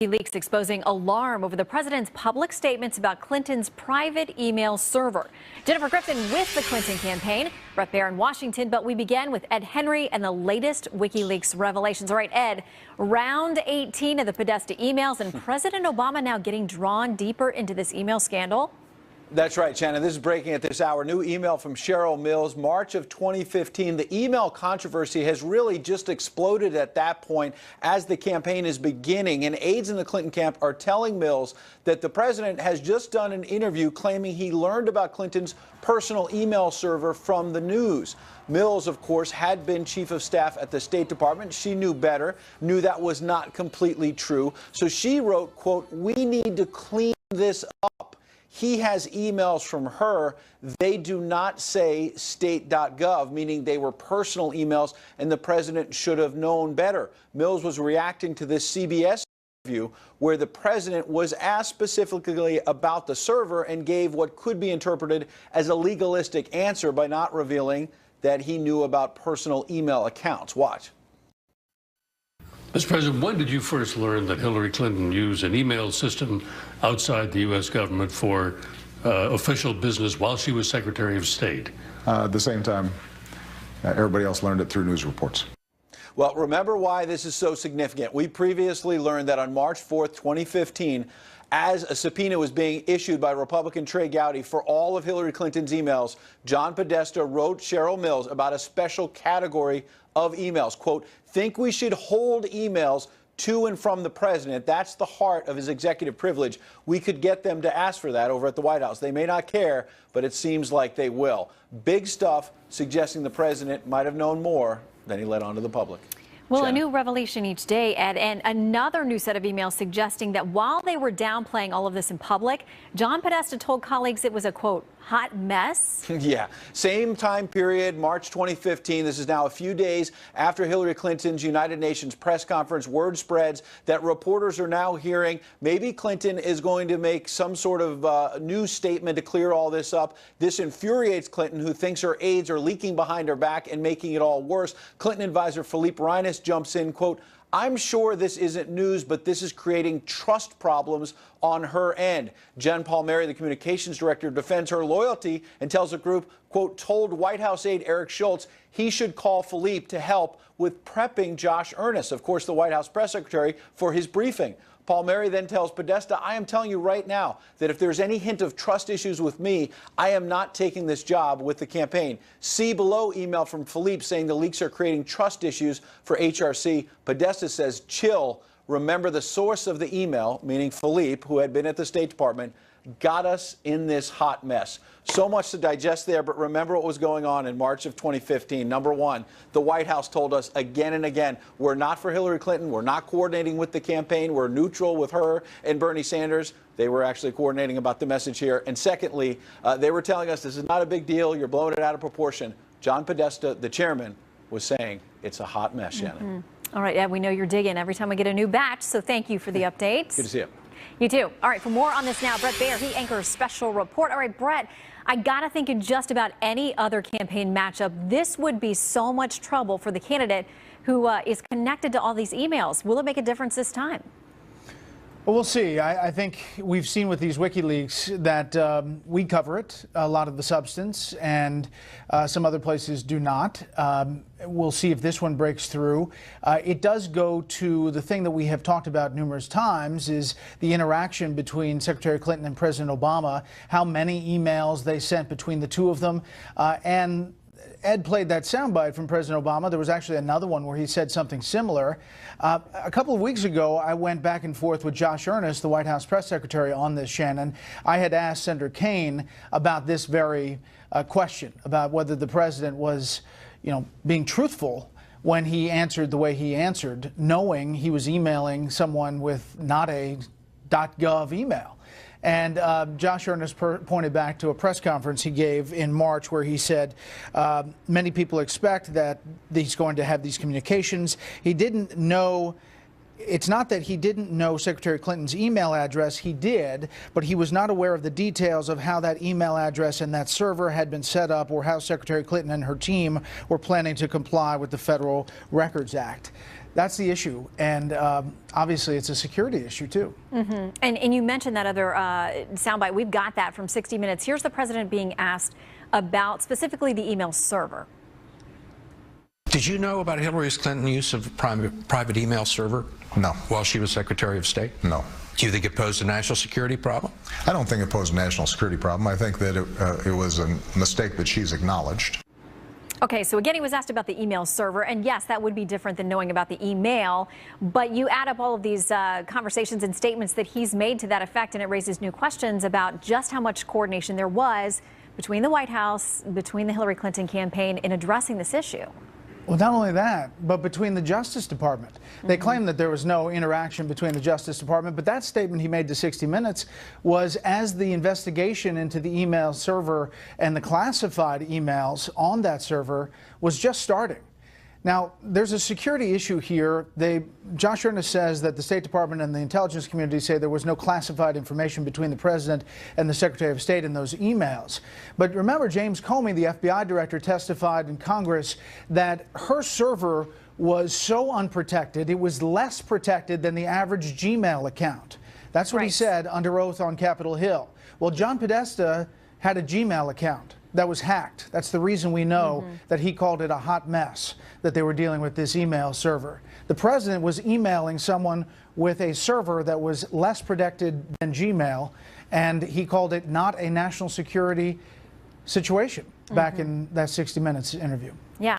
WikiLeaks exposing alarm over the president's public statements about Clinton's private email server. Jennifer Griffin with the Clinton campaign. Brett Baer in Washington, but we begin with Ed Henry and the latest WikiLeaks revelations. All right, Ed, round 18 of the Podesta emails, and President Obama now getting drawn deeper into this email scandal. That's right, Shannon. This is breaking at this hour. New email from Cheryl Mills, March of 2015. The email controversy has really just exploded at that point as the campaign is beginning. And aides in the Clinton camp are telling Mills that the president has just done an interview claiming he learned about Clinton's personal email server from the news. Mills, of course, had been chief of staff at the State Department. She knew better, knew that was not completely true. So she wrote, quote, "We need to clean this up." He has emails from her. They do not say state.gov, meaning they were personal emails, and the president should have known better. Mills was reacting to this CBS interview where the president was asked specifically about the server and gave what could be interpreted as a legalistic answer by not revealing that he knew about personal email accounts. Watch. Mr. President, when did you first learn that Hillary Clinton used an email system outside the U.S. government for official business while she was Secretary of State? At the same time, everybody else learned it through news reports. Well, remember why this is so significant. We previously learned that on March 4th, 2015, as a subpoena was being issued by Republican Trey Gowdy for all of Hillary Clinton's emails, John Podesta wrote Cheryl Mills about a special category of emails. Quote, "Think we should hold emails to and from the president. That's the heart of his executive privilege. We could get them to ask for that over at the White House. They may not care, but it seems like they will." Big stuff suggesting the president might have known more than he let on to the public. Well, Shannon. a new revelation each day, Ed, and another new set of emails suggesting that while they were downplaying all of this in public, John Podesta told colleagues it was a, quote, hot mess. Yeah, same time period, March 2015. This is now a few days after Hillary Clinton's United Nations press conference. Word spreads that reporters are now hearing maybe Clinton is going to make some sort of news statement to clear all this up. This infuriates Clinton, who thinks her aides are leaking behind her back and making it all worse. Clinton advisor Philippe Reines jumps in, quote, "I'm sure this isn't news, but this is creating trust problems on her end." Jen Palmieri, the communications director, defends her loyalty and tells the group, quote, "told White House aide Eric Schultz he should call Philippe to help with prepping Josh Earnest," of course, the White House press secretary, for his briefing. Palmieri then tells Podesta, "I am telling you right now that if there's any hint of trust issues with me, I am not taking this job with the campaign." See below email from Philippe saying the leaks are creating trust issues for HRC. Podesta says, "Chill. Remember the source of the email," meaning Philippe, who had been at the State Department, "got us in this hot mess." So much to digest there, but remember what was going on in March of 2015. Number one, the White House told us again and again, we're not for Hillary Clinton. We're not coordinating with the campaign. We're neutral with her and Bernie Sanders. They were actually coordinating about the message here. And secondly, they were telling us this is not a big deal. You're blowing it out of proportion. John Podesta, the chairman, was saying it's a hot mess, Shannon. All right, Ed, we know you're digging every time we get a new batch, so thank you for the updates. Good to see you. You too. All right, for more on this now, Brett Baer, he anchors Special Report. All right, Brett, I got to think in just about any other campaign matchup, this would be so much trouble for the candidate who is connected to all these emails. Will it make a difference this time? Well, we'll see. I think we've seen with these WikiLeaks that we cover it, a lot of the substance, and some other places do not. We'll see if this one breaks through. It does go to the thing that we have talked about numerous times, is the interaction between Secretary Clinton and President Obama, how many emails they sent between the two of them, and Ed played that soundbite from President Obama. There was actually another one where he said something similar. A couple of weeks ago, I went back and forth with Josh Earnest, the White House press secretary, on this, Shannon. I had asked Senator Kaine about this very question, about whether the president was, being truthful when he answered the way he answered, knowing he was emailing someone with not a .gov email. And Josh Earnest pointed back to a press conference he gave in March where he said many people expect that he's going to have these communications. He didn't know. It's not that he didn't know Secretary Clinton's email address. He did, but he was not aware of the details of how that email address and that server had been set up, or how Secretary Clinton and her team were planning to comply with the Federal Records Act. That's the issue, and obviously it's a security issue too. And you mentioned that other soundbite. We've got that from 60 Minutes. Here's the president being asked about specifically the email server. Did you know about Hillary Clinton's use of private email server? No. While she was Secretary of State? No. Do you think it posed a national security problem? I don't think it posed a national security problem. I think that it was a mistake that she's acknowledged. Okay, so again, he was asked about the email server, and yes, that would be different than knowing about the email, but you add up all of these conversations and statements that he's made to that effect, and it raises new questions about just how much coordination there was between the White House, between the Hillary Clinton campaign in addressing this issue. Well, not only that, but between the Justice Department. They claim that there was no interaction between the Justice Department, but that statement he made to 60 Minutes was as the investigation into the email server and the classified emails on that server was just starting. Now, there's a security issue here. Josh Earnest says that the State Department and the intelligence community say there was no classified information between the president and the Secretary of State in those emails. But remember, James Comey, the FBI director, testified in Congress that her server was so unprotected, it was less protected than the average Gmail account. That's what he said under oath on Capitol Hill. Well, John Podesta had a Gmail account that was hacked. That's the reason we know that he called it a hot mess, that they were dealing with this email server. The president was emailing someone with a server that was less protected than Gmail, and he called it not a national security situation back in that 60 Minutes interview.